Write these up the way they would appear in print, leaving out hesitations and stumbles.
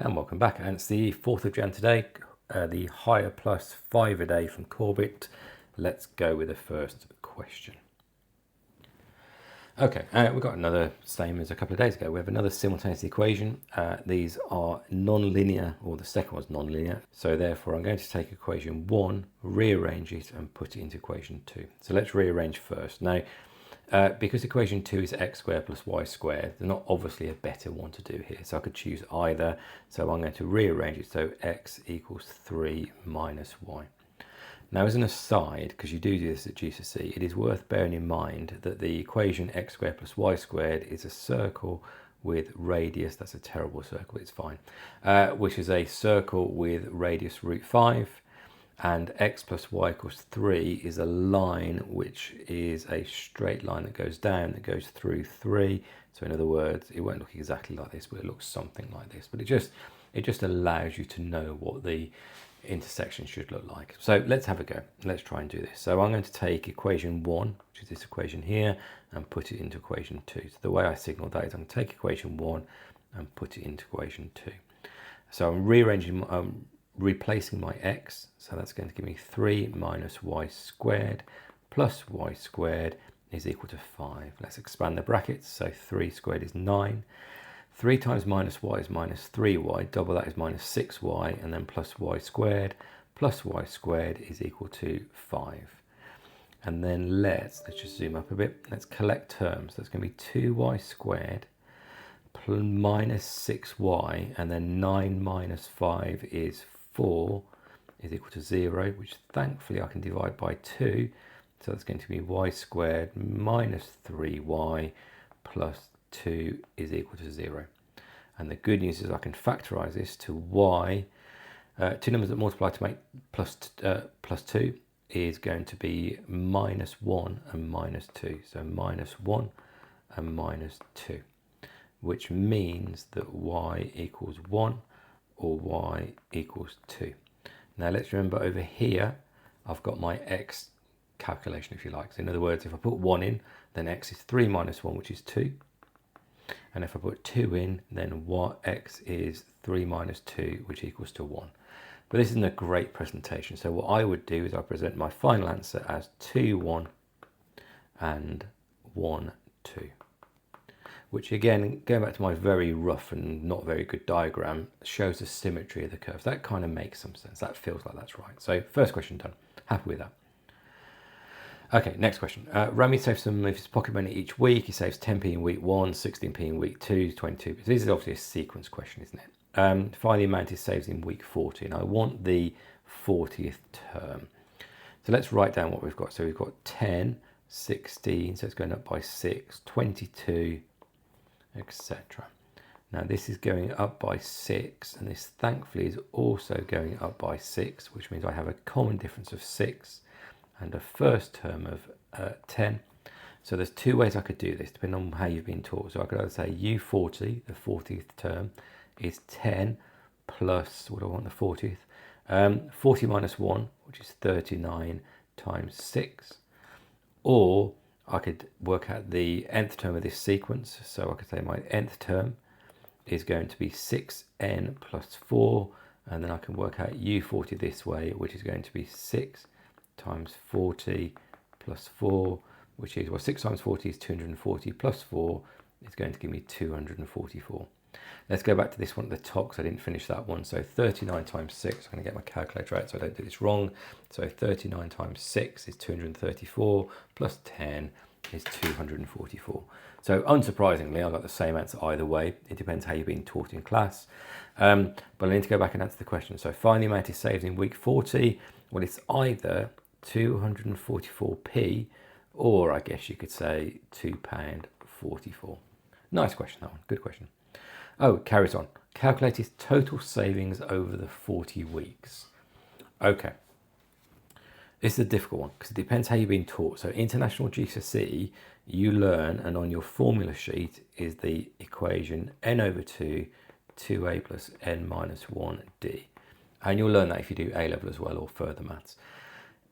And welcome back. And it's the 4th of Jan today, the higher plus 5 a day from Corbett. Let's go with the first question. Okay, we've got another, same as a couple of days ago, we have another simultaneous equation. These are non-linear, or the second one's non-linear. So therefore I'm going to take equation 1, rearrange it and put it into equation 2. So let's rearrange first. Now, because equation 2 is x squared plus y squared, there's not obviously a better one to do here. So I could choose either. So I'm going to rearrange it. So x equals 3 minus y. Now, as an aside, because you do this at GCSE, it is worth bearing in mind that the equation x squared plus y squared is a circle with radius, that's a terrible circle, it's fine, which is a circle with radius root 5, and x plus y equals 3 is a line which is a straight line that goes down, that goes through 3. So in other words, it won't look exactly like this, but it looks something like this. But it just allows you to know what the intersection should look like. So let's have a go. Let's try and do this. So I'm going to take equation 1, which is this equation here, and put it into equation 2. So the way I signal that is I'm going to take equation 1 and put it into equation 2. So I'm rearranging, replacing my x. So that's going to give me 3 minus y squared plus y squared is equal to 5. Let's expand the brackets. So 3 squared is 9. 3 times minus y is minus 3y, double that is minus 6y, and then plus y squared is equal to 5. And then let's just zoom up a bit. Let's collect terms. That's going to be 2y squared minus 6y, and then 9 minus 5 is 4 is equal to 0, which thankfully I can divide by 2. So that's going to be y squared minus 3y plus 2 is equal to 0. And the good news is I can factorize this to y. Two numbers that multiply to make plus 2 is going to be minus 1 and minus 2. So minus 1 and minus 2, which means that y equals 1 or y equals 2. Now let's remember over here, I've got my x calculation, if you like. So in other words, if I put 1 in, then x is 3 minus 1, which is 2. And if I put 2 in, then x is 3 minus 2, which equals to 1. But this isn't a great presentation. So what I would do is I present my final answer as 2, 1 and 1, 2. Which again, going back to my very rough and not very good diagram, shows the symmetry of the curves. That kind of makes some sense. That feels like that's right. So first question done. Happy with that. Okay, next question. Rami saves some of his pocket money each week. He saves 10p in week 1, 16p in week 2, 22p. So this is obviously a sequence question, isn't it? Find the amount he saves in week 40. And I want the 40th term. So let's write down what we've got. So we've got 10, 16, so it's going up by 6, 22, etc. Now this is going up by 6, and this thankfully is also going up by 6, which means I have a common difference of 6 and a first term of 10. So there's two ways I could do this, depending on how you've been taught. So I could either say U40, the 40th term, is 10 plus, what do I want the 40th? 40 minus 1, which is 39 times 6. Or I could work out the nth term of this sequence. So I could say my nth term is going to be 6n plus 4. And then I can work out U40 this way, which is going to be 6 times 40 plus 4, which is, well, 6 times 40 is 240 plus 4 is going to give me 244. Let's go back to this one at the top because I didn't finish that one. So 39 times 6, I'm going to get my calculator out so I don't do this wrong. So 39 times 6 is 234 plus 10 is 244. So unsurprisingly, I got the same answer either way. It depends how you've been taught in class. But I need to go back and answer the question. So find the amount he saved in week 40. Well, it's either 244p, or I guess you could say £2.44. Nice question, that one. Good question. Oh, it carries on. Calculate his total savings over the 40 weeks. Okay. This is a difficult one because it depends how you've been taught. So international GCSE, you learn, and on your formula sheet is the equation n over 2, 2a plus n minus 1d. And you'll learn that if you do A level as well, or further maths.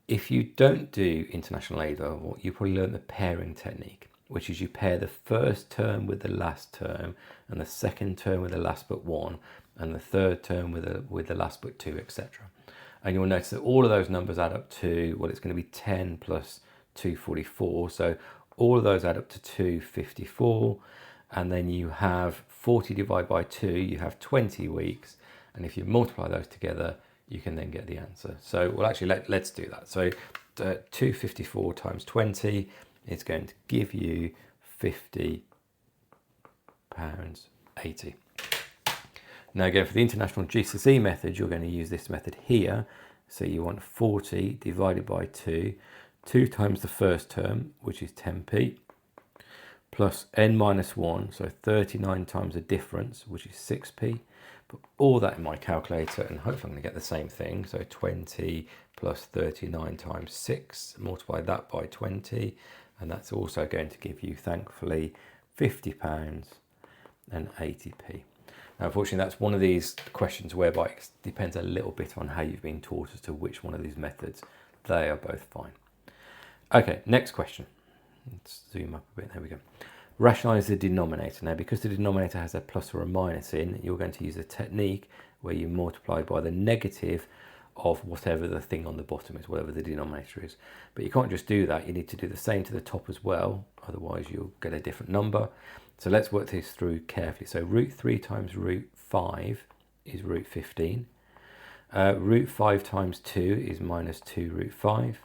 If you don't do international A level, you probably learn the pairing technique. which is you pair the first term with the last term, and the second term with the last but one, and the third term with the last but two, etc. And you'll notice that all of those numbers add up to, well, it's going to be 10 plus 244. So all of those add up to 254. And then you have 40 divided by 2, you have 20 weeks. And if you multiply those together, you can then get the answer. So, well, actually, let's do that. So 254 times 20 is going to give you £50.80. Now again, for the international GCSE method, you're going to use this method here. So you want 40 divided by 2, 2 times the first term, which is 10p, plus n minus 1, so 39 times the difference, which is 6p. Put all that in my calculator, and hopefully I'm going to get the same thing. So 20 plus 39 times 6, multiply that by 20, and that's also going to give you, thankfully, £50.80. Now, unfortunately, that's one of these questions whereby it depends a little bit on how you've been taught as to which one of these methods. They are both fine. Okay, next question. Let's zoom up a bit. There we go. Rationalise the denominator. Now, because the denominator has a plus or a minus in, you're going to use a technique where you multiply by the negative of whatever the thing on the bottom is, whatever the denominator is. But you can't just do that. You need to do the same to the top as well. Otherwise, you'll get a different number. So let's work this through carefully. So root 3 times root 5 is root 15. Root 5 times 2 is minus 2 root 5.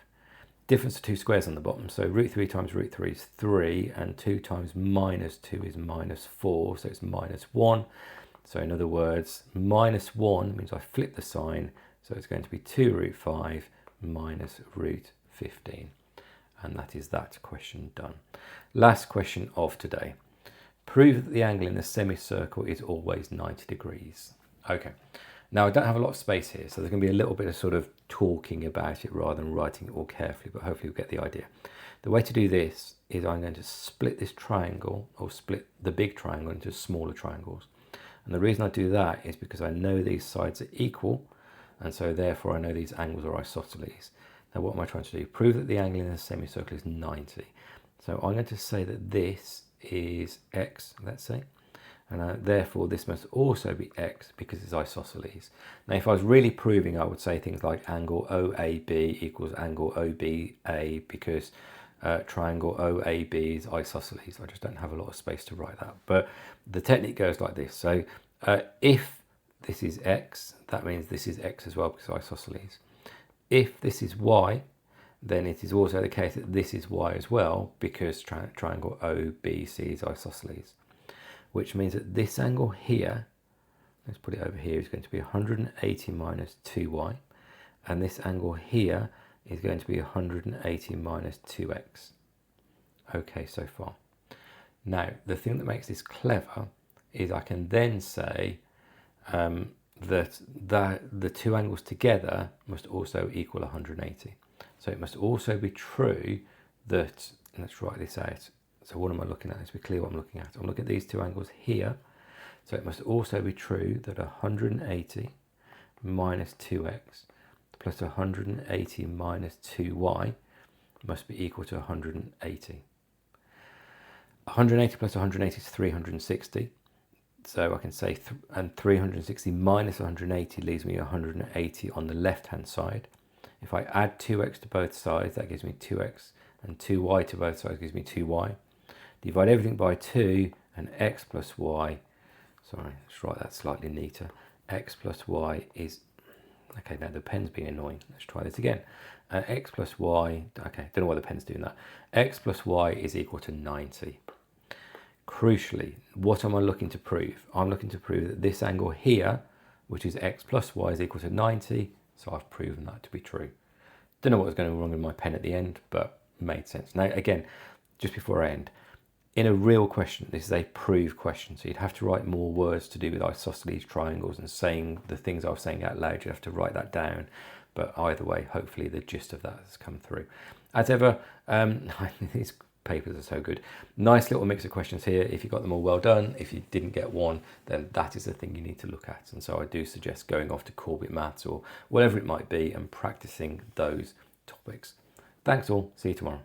Difference of two squares on the bottom. So root 3 times root 3 is 3, and 2 times minus 2 is minus 4, so it's minus 1. So in other words, minus 1 means I flip the sign, so it's going to be 2 root 5 minus root 15. And that is that question done. Last question of today. Prove that the angle in the semicircle is always 90 degrees. Okay, now I don't have a lot of space here, so there's going to be a little bit of sort of talking about it rather than writing it all carefully, but hopefully you'll get the idea. The way to do this is I'm going to split this triangle, or split the big triangle into smaller triangles. And the reason I do that is because I know these sides are equal, and so therefore I know these angles are isosceles. Now what am I trying to do? Prove that the angle in the semicircle is 90. So I'm going to say that this is x, let's say, and therefore this must also be x because it's isosceles. Now if I was really proving, I would say things like angle OAB equals angle OBA because triangle OAB is isosceles. I just don't have a lot of space to write that, but the technique goes like this. So if this is x, that means this is x as well because it's isosceles. If this is y, then it is also the case that this is y as well because triangle OBC is isosceles, which means that this angle here, let's put it over here, is going to be 180 minus 2y, and this angle here is going to be 180 minus 2x. Okay, so far. Now, the thing that makes this clever is I can then say that the two angles together must also equal 180. So it must also be true that, let's write this out. So what am I looking at? Let's be clear what I'm looking at. I'm looking at these two angles here. So it must also be true that 180 minus 2x plus 180 minus 2y must be equal to 180. 180 plus 180 is 360. So I can say, and 360 minus 180 leaves me 180 on the left-hand side. If I add 2x to both sides, that gives me 2x, and 2y to both sides gives me 2y. Divide everything by 2, and x plus y, sorry, let's write that slightly neater. X plus y is, okay, now the pen's being annoying. Let's try this again. X plus y, okay, don't know why the pen's doing that. X plus y is equal to 90. Crucially, what am I looking to prove? I'm looking to prove that this angle here, which is x plus y, is equal to 90. So I've proven that to be true. Don't know what was going wrong with my pen at the end, but made sense. Now, again, just before I end, in a real question, this is a prove question. So you'd have to write more words to do with isosceles triangles and saying the things I was saying out loud. You'd have to write that down. But either way, hopefully the gist of that has come through. As ever, these papers are so good. Nice little mix of questions here. If you got them all, well done. If you didn't get one, then that is the thing you need to look at. And so I do suggest going off to Corbett Maths or whatever it might be and practicing those topics. Thanks all. See you tomorrow.